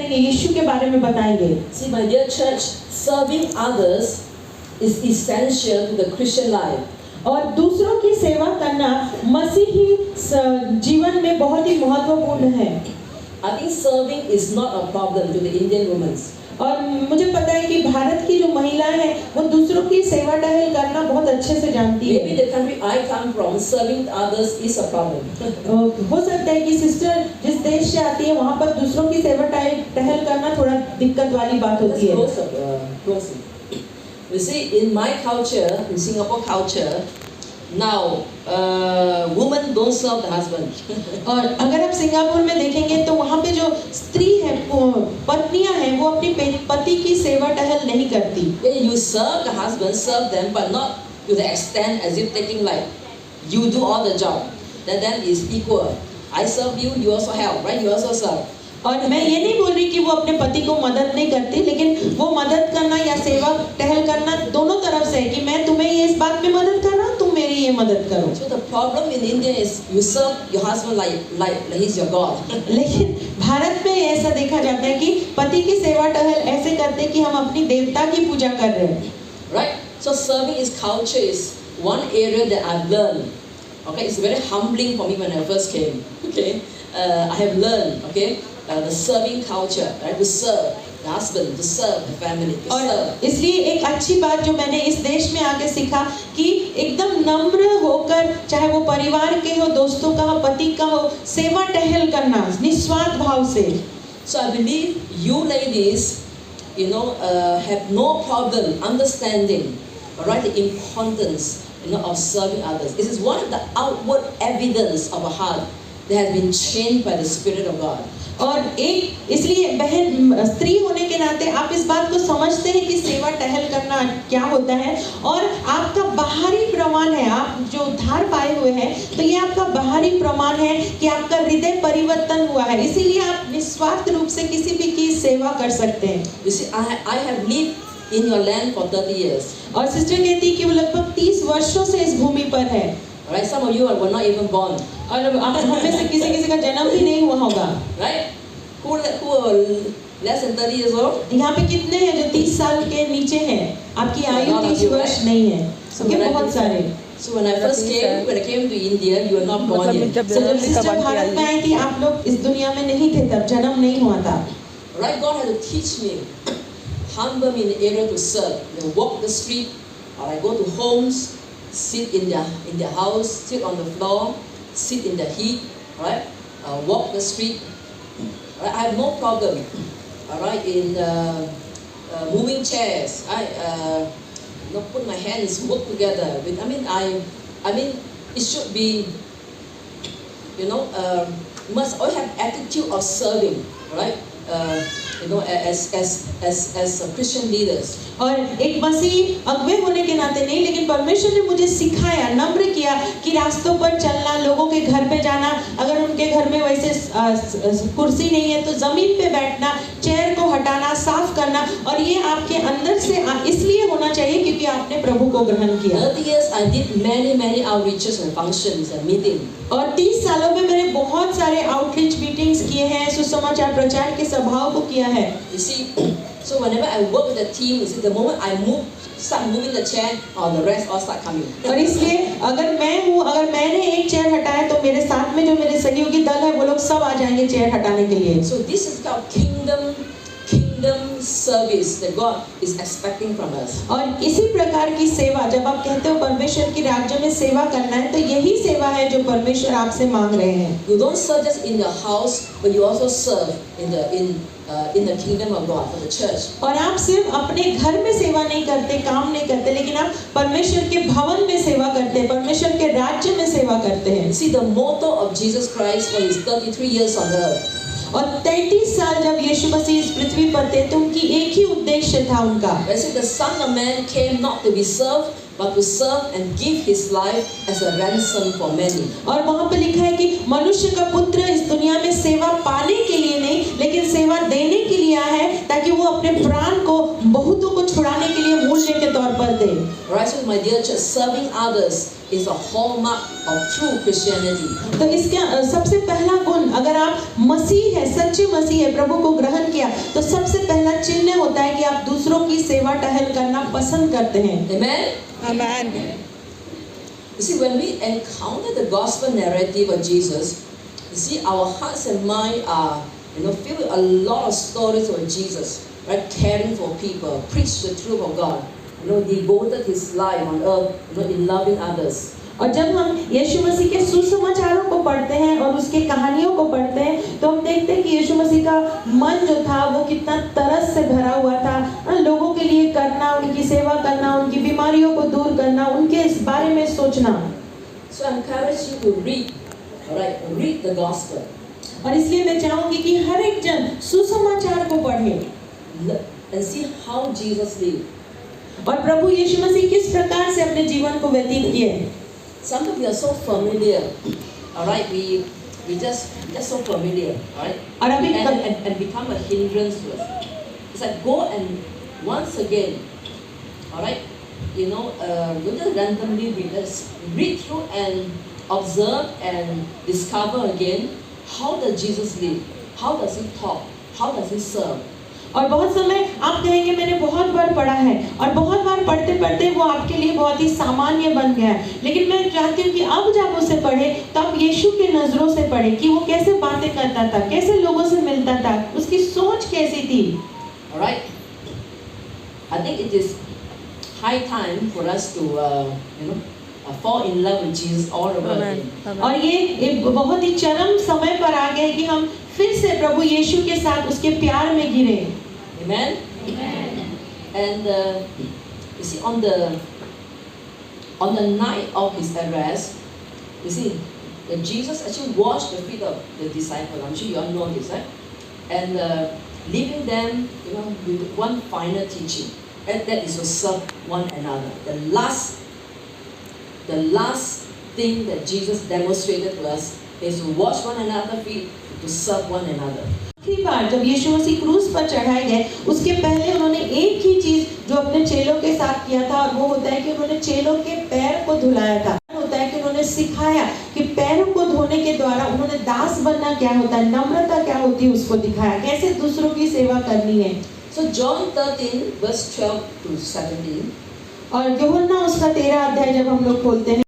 करेंगे, यीशु के बारे में बताएंगे। See, my dear church, serving others is essential to the Christian life. और दूसरों की सेवा करना मसीही जीवन में बहुत ही महत्वपूर्ण है। I think serving is not a problem to the Indian women. और मुझे पता है कि भारत की जो महिलाएं हैं वो दूसरों की सेवा टहल करना बहुत अच्छे से जानती है। Maybe the country I come from, serving others is a problem. हो सकता है कि सिस्टर जिस देश से आती है वहाँ पर दूसरों की सेवा टहल करना थोड़ा दिक्कत वाली बात होती है। You see, in my culture, in Singapore culture, now women don't serve the husband. और अगर आप सिंगापुर में देखेंगे तो वहाँ पे जो स्त्री है, पत्नियां हैं, वो अपनी पति की सेवा टहल नहीं करती। You serve the husband, serve them, but not to the extent as if taking like you do all the job. Then is equal. I serve you, you also help, right? You also serve. और मैं ये नहीं बोल रही कि वो अपने पति को मदद नहीं करती, लेकिन वो मदद करना या सेवा टहल करना दोनों तरफ से है कि मैं तुम्हें ये इस बात में मदद कर रहा हूँ, तुम मेरी ये मदद करो। So the problem in India is you serve your husband like he's your God. लेकिन भारत में ऐसा देखा जाता है कि पति की सेवा टहल ऐसे करते हैं कि हम अपनी देवता की पूजा कर रहे हैं। Right? So serving is culture is one area that I've learned. Okay, it's very humbling for me when I first came. Okay, I have learned. Okay. The serving culture, right? To serve the husband, to serve the family, to serve. और इसलिए एक अच्छी बात जो मैंने इस देश में आके सीखा कि एकदम नम्र होकर, चाहे वो परिवार के हो, दोस्तों का हो, पति का हो, सेवा टहल करना निस्वार्थ भाव से। So I believe you ladies, you know, have no problem understanding, right, the importance, you know, of serving others. This is one of the outward evidence of a heart that has been changed by the Spirit of God. और एक इसलिए बहन स्त्री होने के नाते आप इस बात को समझते हैं कि सेवा टहल करना क्या होता है, और आपका बाहरी प्रमाण है, आप जो उद्धार पाए हुए हैं तो ये आपका बाहरी प्रमाण है कि आपका हृदय परिवर्तन हुआ है, इसीलिए आप निस्वार्थ रूप से किसी भी की सेवा कर सकते हैं। You see, I have lived in your land for 30 years. और सिस्टर कहती है कि वो लगभग 30 वर्षों से इस भूमि पर है। Right? Some of you were not even born. और आप हमें से किसी का जन्म भी नहीं हुआ होगा। Right? Who are less than 30 years old? यहाँ पे कितने हैं जो 30 साल के नीचे हैं? आपकी आयु 30 वर्ष नहीं है। ओके, बहुत सारे। So when I came to India, you were not born yet. जब सिस्टर भारत में आई थी, आप लोग इस दुनिया में नहीं थे, तब जन्म नहीं हुआ था। Right? God had to teach me, humble me in the area to serve. I walk the street, or I go to homes, sit in their house, sit on the floor, sit in the heat, right? Walk the street. Right? I have no problem, all right, in moving chairs. Put my hands, work together. I mean, it should be, you know, must all have attitude of serving, right? You know, as Christian leaders. और एक मसीह अगुवे होने के नाते नहीं, लेकिन परमेश्वर ने मुझे सिखाया, नम्र किया कि रास्तों पर चलना, लोगों के घर पे जाना, अगर उनके घर में वैसे कुर्सी नहीं है तो जमीन पे बैठना, चेयर को हटाना, साफ करना, और ये आपके अंदर से इसलिए होना चाहिए क्योंकि आपने प्रभु को ग्रहण किया। 30 years I did many outreaches and functions and meetings. और 30 सालों में मैंने बहुत सारे आउटरीच मीटिंग्स किए हैं, सुसमाचार प्रचार के सभाओं को किया है। You see, so whenever I work with the team, you see, the moment I start moving the chair, the rest all start coming. और इसलिए अगर मैंने एक चेयर हटाया तो मेरे साथ में जो मेरे सहयोगी दल है वो लोग सब आ जाएंगे चेयर हटाने के लिए। So this is called kingdom service that God is expecting from us. और इसी प्रकार की सेवा, जब आप कहते हो परमेश्वर की राज्य में सेवा करना है, तो यही सेवा है जो परमेश्वर आपसे मांग रहे हैं। You don't serve just in your house, but you also serve in the kingdom of God, for the church. और आप सिर्फ अपने घर में सेवा नहीं करते, काम नहीं करते, लेकिन आप परमेश्वर के भवन में सेवा करते हैं, परमेश्वर के राज्य में सेवा करते हैं। See, the motto of Jesus Christ for his 33 years on earth. और 33 साल जब यीशु मसीह इस पृथ्वी पर थे तो उनकी एक ही उद्देश्य था उनका। Whereas the Son of Man came not to be served, but to serve and give his life as a ransom for many. और वहाँ पे लिखा है कि मनुष्य का पुत्र इस दुनिया में सेवा पाने के लिए नहीं, लेकिन सेवा देने के लिए आया है, ताकि वो अपने प्राण को बहुतों को छुड़ाने के लिए मूल्य के तौर पर दे। Right, so my dear church, serving others is a hallmark of true Christianity. तो इसका सबसे पहला गुण, अगर आप मसीह है, सच्चे मसीह है, प्रभु को ग्रहण किया, तो सबसे पहला चिन्ह होता है कि आप दूसरों की सेवा टहल करना पसंद करते हैं। Amen? आमीन। You see, when we encounter the gospel narrative of Jesus, you see, our hearts and mind are, filled with a lot of stories of Jesus, right? Caring for people, preach the truth of God, devoted his life on earth, in loving others. और जब हम यीशु मसीह के सुसमाचारों को पढ़ते हैं और उसके कहानियों को पढ़ते हैं, तो हम देखते हैं कि यीशु मसीह का मन जो था वो कितना तरस से भरा हुआ था, लोगों के लिए करना, उनकी सेवा करना, उनकी बीमारियों को दूर करना, उनके इस बारे में सोचना। So I encourage you to read, alright, read the gospel. और इसलिए मैं चाहूंगी कि हर एक जन सुसमाचार को पढ़े and see how Jesus lived. और प्रभु यीशु मसीह किस प्रकार से अपने जीवन को व्यतीत किए। Sometimes we are so familiar, all right. We just so familiar, all right. And become a hindrance to us. It's like go and once again, all right. Don't just randomly read. Let's read through and observe and discover again how does Jesus live, how does he talk, how does he serve. और बहुत समय आप कहेंगे मैंने बहुत बार पढ़ा है और बहुत बार पढ़ते पढ़ते वो आपके लिए बहुत ही सामान्य बन गया है, लेकिन मैं चाहती हूँ कि अब जब उसे पढ़े तो आप यीशु के नजरों से पढ़े कि वो कैसे बातें करता था, कैसे लोगों से मिलता था, उसकी सोच कैसी थी। Alright, I think it is high time for us to fall in love with Jesus all over again. और ये बहुत ही चरम समय पर आ गया कि हम फिर से प्रभु यीशु के साथ उसके प्यार में गिरे। Amen. And you see, on the night of his arrest, you see that Jesus actually washed the feet of the disciples. I'm sure you all know this, right? And leaving them, with one final teaching, and that is to serve one another. The last thing that Jesus demonstrated to us is to wash one another's feet, to serve one another. आखिरी बार जब यीशु मसीह क्रूस पर चढ़ाए गए, उसके पहले उन्होंने एक ही चीज जो अपने चेलों के साथ किया था, और वो होता है कि उन्होंने चेलों के पैर को धुलाया था। होता है कि उन्होंने सिखाया कि पैरों को धोने के द्वारा उन्होंने दास बनना क्या होता है, नम्रता क्या होती है, उसको दिखाया, कैसे दूसरों की सेवा करनी है। So John 13 verse 12 to 17. और यूहन्ना उसका 13 अध्याय जब हम लोग खोलते हैं